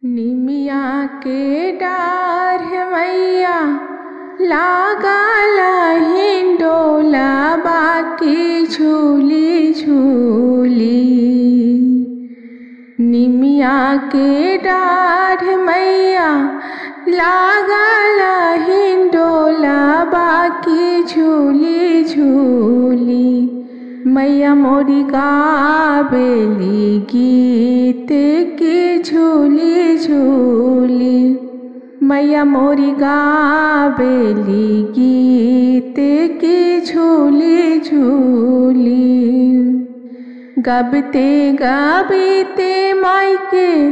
निमिया के डार मैया लागल हिंडोला बाकी झूली झूली। निमिया के डार मैया लागल हिंडोला बाकी झूली झूली। मैया मोरी गावेली गीत की झूली झूली। मैया मोरी गावेली गीत की झूली झूली। गबते गबते मायके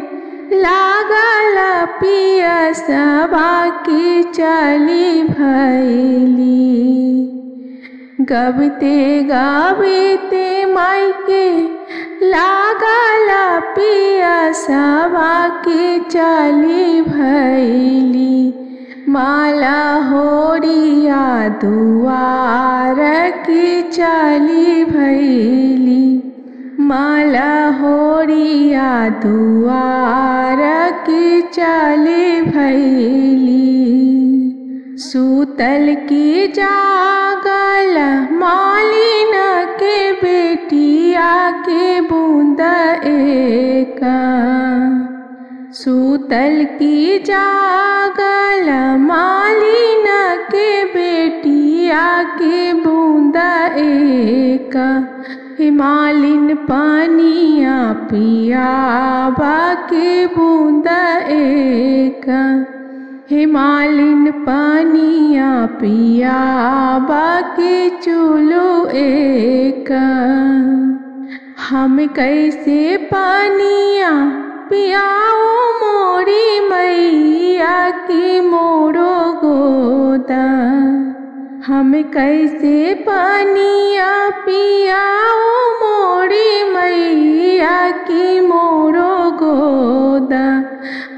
लागल पियसवा की चली भैली। गबते गबते मायके लागल पियसवा की चली भैली। माला होरिया दुआर की चली भैली। माला होरिया दुआर की चली भैली। सूतल की जागल मालिन के बेटिया के बूंद एका। सूतल की जागल मालिन के बेटिया के बूंद एका। हिमालिन पानिया पियावा के बूंद एका। हिमालिन पानिया पियावा के चूलो एका। हम कैसे पानिया पियाओ मोरी मैया की मोरो गोदा। हम कैसे पानिया पियाओ मोरी मैया की मोरो गोदा।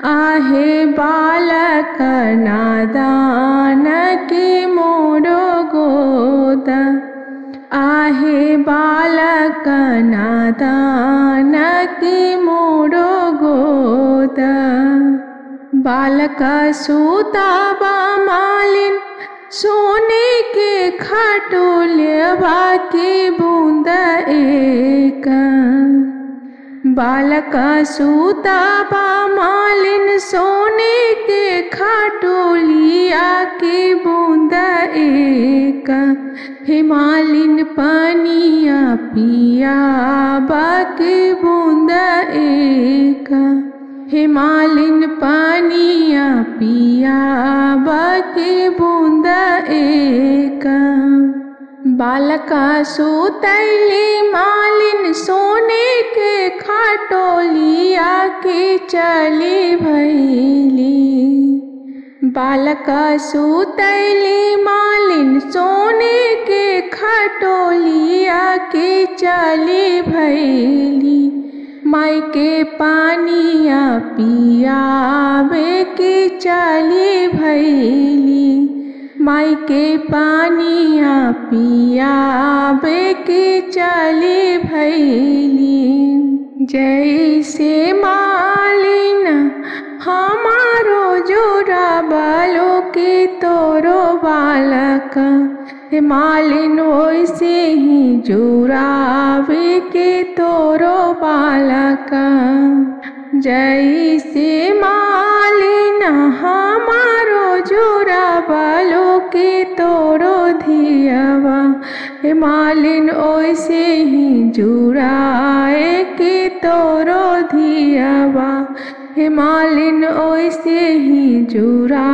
आहे बालक नादान के मोरो गोदा। आहे बालक नादान के मोरो गोदा। बालक सूताबा मालिन सोने के खटोलवा के बूंद एका। बालक सूताबा मालिन सोने के खटोलिया के बूंद एका। हिमालिन पानिया पियावा के बूंद एका। हिमालिन पानिया पियावा के बूंद एका। बालका सूतैली मालिन सोने के खटोलिया के चली भैली। बालका सूतैली मालिन सोने के खटोलिया के चली भैली। मायके पानिया पियावे के चली भैली। मायके पानिया पियावे के चली भैली। जैसे मालिन हमारो जोरा बालो के तोरो बालक। मालिन वैसे ही जोरावे के तोरो बालक। जैसे मालिन हमारो जोरा बालो के तोरो धियवा। मालिन वैसे ही जुराए के तोरो धियवा। मालिन वैसे ही जुरा